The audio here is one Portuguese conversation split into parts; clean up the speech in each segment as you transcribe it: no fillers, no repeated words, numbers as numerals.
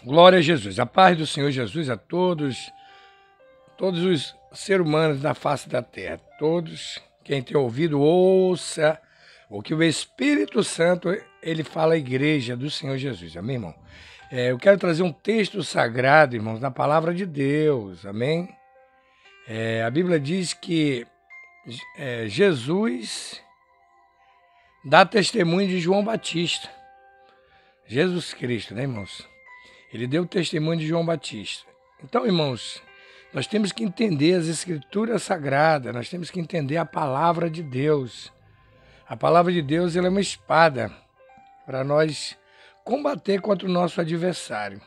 Glória a Jesus. A paz do Senhor Jesus a todos os seres humanos da face da terra. Todos, quem tem ouvido, ouça o que o Espírito Santo, ele fala à igreja do Senhor Jesus. Amém, irmão? Eu quero trazer um texto sagrado, irmãos, na palavra de Deus. Amém? A Bíblia diz que Jesus dá testemunho de João Batista. Jesus Cristo, né, irmãos? Ele deu testemunho de João Batista. Então, irmãos, nós temos que entender as Escrituras Sagradas, nós temos que entender a palavra de Deus. A palavra de Deus ela é uma espada para nós combater contra o nosso adversário.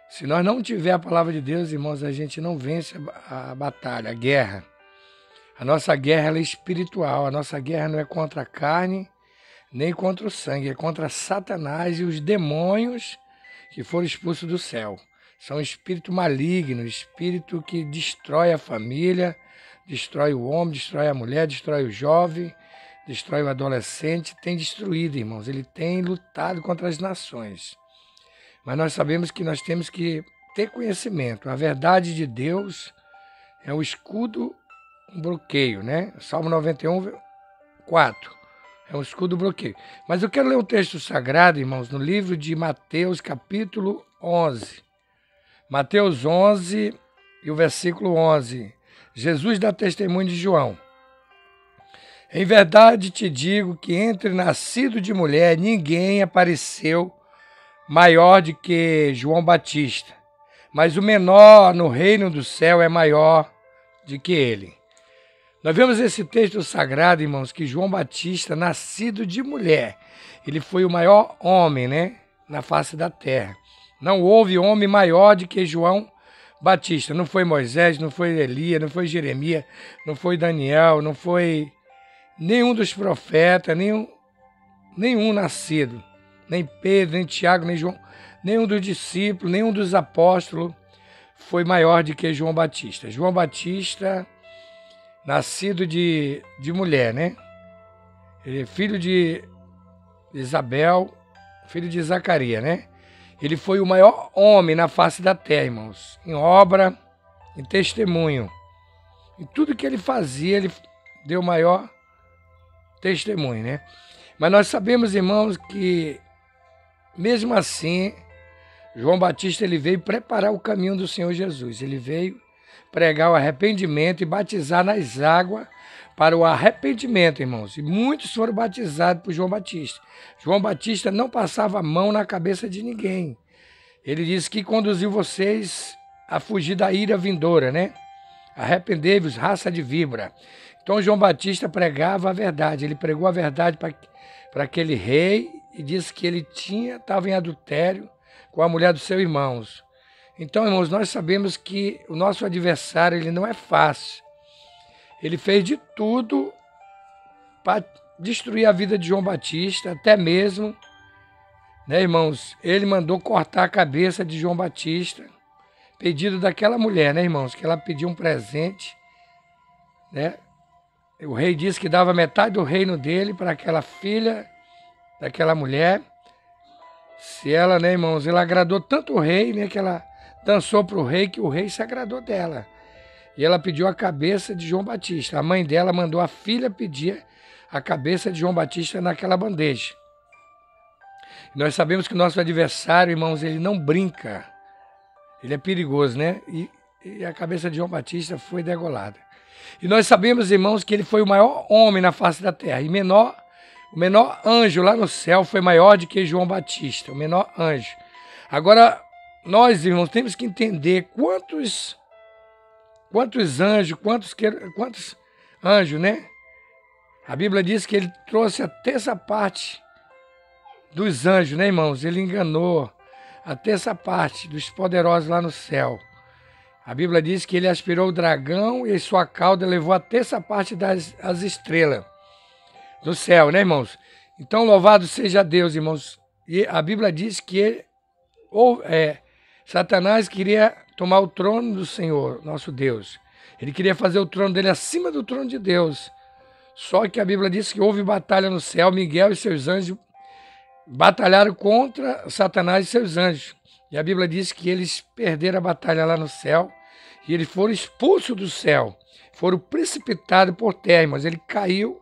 Se nós não tiver a palavra de Deus, irmãos, a gente não vence a batalha, a guerra. A nossa guerra ela é espiritual, a nossa guerra não é contra a carne, nem contra o sangue, é contra Satanás e os demônios que foram expulsos do céu. São espírito maligno, espírito que destrói a família, destrói o homem, destrói a mulher, destrói o jovem, destrói o adolescente, tem destruído, irmãos. Ele tem lutado contra as nações. Mas nós sabemos que nós temos que ter conhecimento. A verdade de Deus é o escudo, um bloqueio, né? Salmo 91, 4. É um escudo bloqueio. Mas eu quero ler um texto sagrado, irmãos, no livro de Mateus, capítulo 11. Mateus 11 e o versículo 11. Jesus dá testemunho de João. Em verdade te digo que entre nascido de mulher ninguém apareceu maior do que João Batista, mas o menor no reino do céu é maior do que ele. Nós vemos esse texto sagrado, irmãos, que João Batista, nascido de mulher, ele foi o maior homem, né, na face da terra. Não houve homem maior do que João Batista. Não foi Moisés, não foi Elias, não foi Jeremias, não foi Daniel, não foi nenhum dos profetas, nenhum nascido. Nem Pedro, nem Tiago, nem João, nenhum dos discípulos, nenhum dos apóstolos foi maior do que João Batista. João Batista, nascido de mulher, né? Ele é filho de Isabel, filho de Zacarias, né? Ele foi o maior homem na face da terra, irmãos. Em obra, em testemunho. Em tudo que ele fazia, ele deu maior testemunho, né? Mas nós sabemos, irmãos, que mesmo assim, João Batista ele veio preparar o caminho do Senhor Jesus. Ele veio pregar o arrependimento e batizar nas águas para o arrependimento, irmãos. E muitos foram batizados por João Batista. João Batista não passava a mão na cabeça de ninguém. Ele disse que conduziu vocês a fugir da ira vindoura, né? Arrependei-vos, raça de víbora. Então João Batista pregava a verdade. Ele pregou a verdade para aquele rei e disse que ele estava em adultério com a mulher dos seus irmãos. Então, irmãos, nós sabemos que o nosso adversário ele não é fácil. Ele fez de tudo para destruir a vida de João Batista, até mesmo, né, irmãos, ele mandou cortar a cabeça de João Batista, pedido daquela mulher, né, irmãos, que ela pediu um presente, né? O rei disse que dava metade do reino dele para aquela filha daquela mulher. Se ela, né, irmãos, ela agradou tanto o rei, né, que ela dançou para o rei, que o rei se agradou dela. E ela pediu a cabeça de João Batista. A mãe dela mandou a filha pedir a cabeça de João Batista naquela bandeja. E nós sabemos que o nosso adversário, irmãos, ele não brinca. Ele é perigoso, né? E a cabeça de João Batista foi degolada. E nós sabemos, irmãos, que ele foi o maior homem na face da terra. E o menor anjo lá no céu foi maior do que João Batista, o menor anjo. Agora, nós, irmãos, temos que entender quantos anjos, né? A Bíblia diz que ele trouxe a terça parte dos anjos, né, irmãos? Ele enganou a terça parte dos poderosos lá no céu. A Bíblia diz que ele aspirou o dragão e sua cauda levou a terça parte das estrelas do céu, né, irmãos? Então, louvado seja Deus, irmãos. E a Bíblia diz que Satanás queria tomar o trono do Senhor, nosso Deus. Ele queria fazer o trono dele acima do trono de Deus. Só que a Bíblia diz que houve batalha no céu, Miguel e seus anjos batalharam contra Satanás e seus anjos. E a Bíblia diz que eles perderam a batalha lá no céu e eles foram expulsos do céu, foram precipitados por terra, mas ele caiu,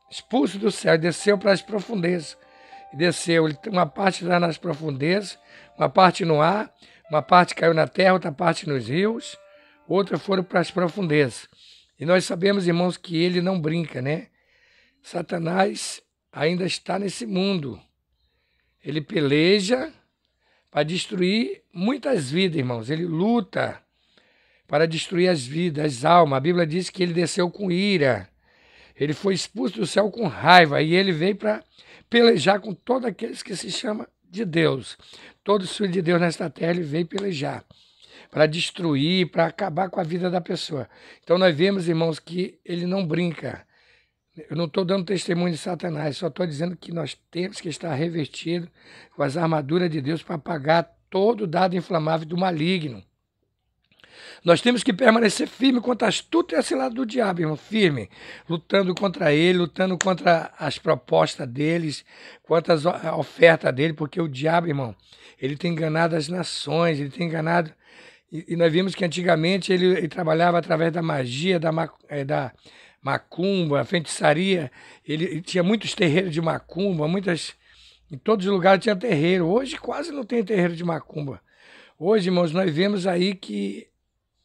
expulso do céu, e desceu para as profundezas. E desceu, uma parte lá nas profundezas, uma parte no ar, uma parte caiu na terra, outra parte nos rios, outra foram para as profundezas. E nós sabemos, irmãos, que ele não brinca, né? Satanás ainda está nesse mundo. Ele peleja para destruir muitas vidas, irmãos. Ele luta para destruir as vidas, as almas. A Bíblia diz que ele desceu com ira. Ele foi expulso do céu com raiva. E ele veio para pelejar com todos aqueles que se chamam de Deus. Todos os filhos de Deus nesta terra, ele veio pelejar para destruir, para acabar com a vida da pessoa. Então nós vemos, irmãos, que ele não brinca. Eu não estou dando testemunho de Satanás, só estou dizendo que nós temos que estar revestidos com as armaduras de Deus para apagar todo o dado inflamável do maligno. Nós temos que permanecer firme contra a astúcia e a cilada do diabo, irmão, firme, lutando contra ele, lutando contra as propostas deles, contra a oferta dele, porque o diabo, irmão, ele tem enganado as nações, ele tem enganado. E nós vimos que antigamente ele trabalhava através da magia, da macumba, feitiçaria. Ele tinha muitos terreiros de macumba, em todos os lugares tinha terreiro. Hoje quase não tem terreiro de macumba. Hoje, irmãos, nós vemos aí que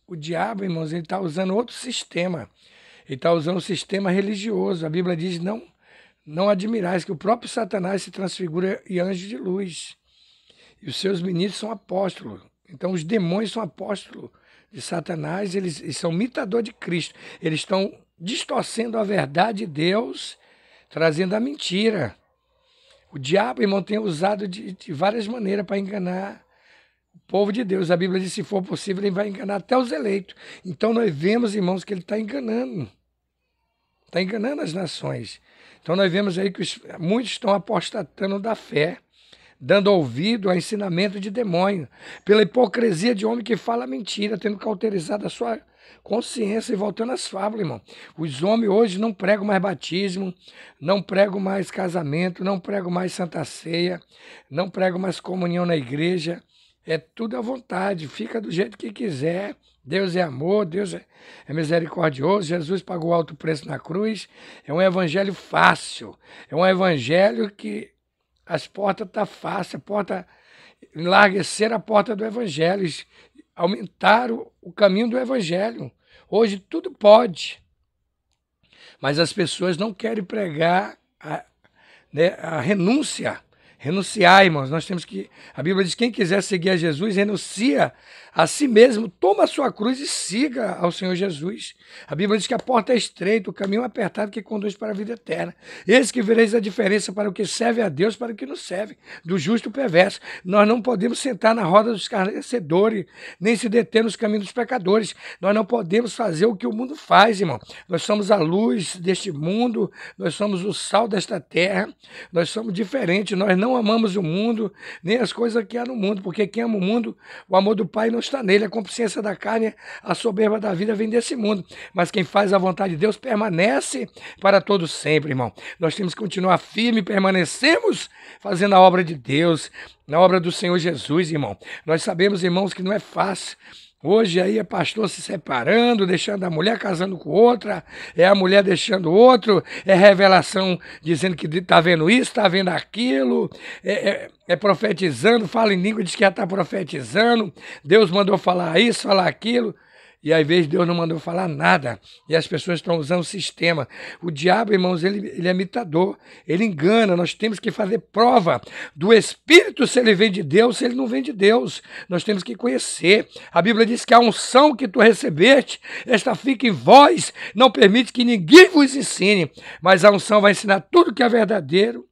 o diabo, irmãos, ele está usando outro sistema. Ele está usando um sistema religioso. A Bíblia diz, não admirais, que o próprio Satanás se transfigura em anjo de luz. E os seus ministros são apóstolos. Então os demônios são apóstolos de Satanás, eles são imitadores de Cristo. Eles estão distorcendo a verdade de Deus, trazendo a mentira. O diabo, irmão, tem usado de várias maneiras para enganar o povo de Deus. A Bíblia diz que, se for possível, ele vai enganar até os eleitos. Então nós vemos, irmãos, que ele está enganando. Está enganando as nações. Então nós vemos aí que muitos estão apostatando da fé, dando ouvido ao ensinamento de demônio, pela hipocrisia de homem que fala mentira, tendo cauterizado a sua consciência e voltando às fábulas, irmão. Os homens hoje não pregam mais batismo, não pregam mais casamento, não pregam mais santa ceia, não pregam mais comunhão na igreja. É tudo à vontade, fica do jeito que quiser. Deus é amor, Deus é misericordioso, Jesus pagou alto preço na cruz. É um evangelho fácil, é um evangelho que as portas estão fáceis, enlargueceram a porta do evangelho, aumentaram o caminho do evangelho. Hoje tudo pode, mas as pessoas não querem pregar a renúncia. Renunciar, irmãos, nós temos que... A Bíblia diz que quem quiser seguir a Jesus, renuncia a si mesmo, toma a sua cruz e siga ao Senhor Jesus. A Bíblia diz que a porta é estreita, o caminho é apertado que conduz para a vida eterna. Eis que vereis a diferença para o que serve a Deus, para o que não serve, do justo e perverso. Nós não podemos sentar na roda dos escarnecedores, nem se deter nos caminhos dos pecadores. Nós não podemos fazer o que o mundo faz, irmão. Nós somos a luz deste mundo, nós somos o sal desta terra, nós somos diferentes, nós não amamos o mundo, nem as coisas que há no mundo, porque quem ama o mundo, o amor do Pai não está nele, a consciência da carne, a soberba da vida vem desse mundo, mas quem faz a vontade de Deus permanece para todo sempre, irmão. Nós temos que continuar firme, permanecemos fazendo a obra de Deus, na obra do Senhor Jesus, irmão. Nós sabemos, irmãos, que não é fácil. Hoje aí é pastor se separando, deixando a mulher casando com outra, é a mulher deixando outro, é revelação dizendo que está vendo isso, está vendo aquilo, é profetizando, fala em língua, diz que já está profetizando, Deus mandou falar isso, falar aquilo. E às vezes Deus não mandou falar nada. E as pessoas estão usando o sistema. O diabo, irmãos, ele é imitador. Ele engana. Nós temos que fazer prova do Espírito, se ele vem de Deus, se ele não vem de Deus. Nós temos que conhecer. A Bíblia diz que a unção que tu recebeste, esta fica em vós, não permite que ninguém vos ensine. Mas a unção vai ensinar tudo que é verdadeiro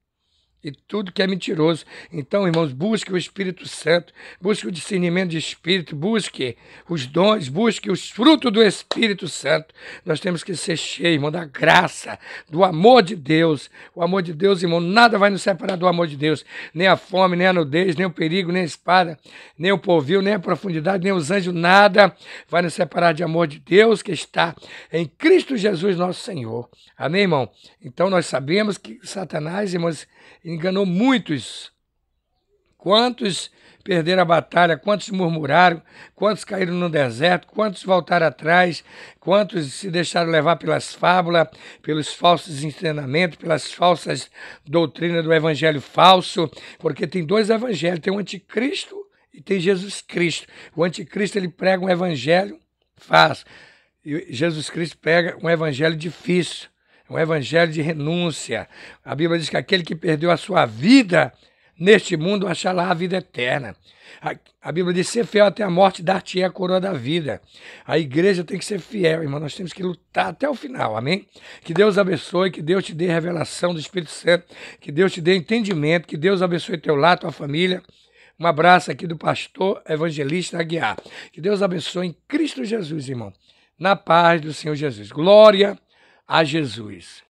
e tudo que é mentiroso. Então, irmãos, busque o Espírito Santo, busque o discernimento de Espírito, busque os dons, busque os frutos do Espírito Santo. Nós temos que ser cheios, irmão, da graça, do amor de Deus. O amor de Deus, irmão, nada vai nos separar do amor de Deus. Nem a fome, nem a nudez, nem o perigo, nem a espada, nem o povio, nem a profundidade, nem os anjos, nada vai nos separar de amor de Deus que está em Cristo Jesus, nosso Senhor. Amém, irmão? Então, nós sabemos que Satanás, irmãos, enganou muitos Quantos perderam a batalha, quantos murmuraram, quantos caíram no deserto, quantos voltaram atrás, quantos se deixaram levar pelas fábulas, pelos falsos ensinamentos, pelas falsas doutrinas do evangelho falso, porque tem dois evangelhos, tem o anticristo e tem Jesus Cristo. O anticristo ele prega um evangelho fácil, e Jesus Cristo prega um evangelho difícil, um evangelho de renúncia. A Bíblia diz que aquele que perdeu a sua vida neste mundo achará a vida eterna. A Bíblia diz: ser fiel até a morte, dar-te-é a coroa da vida. A igreja tem que ser fiel, irmão. Nós temos que lutar até o final, amém? Que Deus abençoe, que Deus te dê revelação do Espírito Santo, que Deus te dê entendimento, que Deus abençoe teu lar, tua família. Um abraço aqui do pastor evangelista Aguiar. Que Deus abençoe em Cristo Jesus, irmão. Na paz do Senhor Jesus. Glória a Jesus.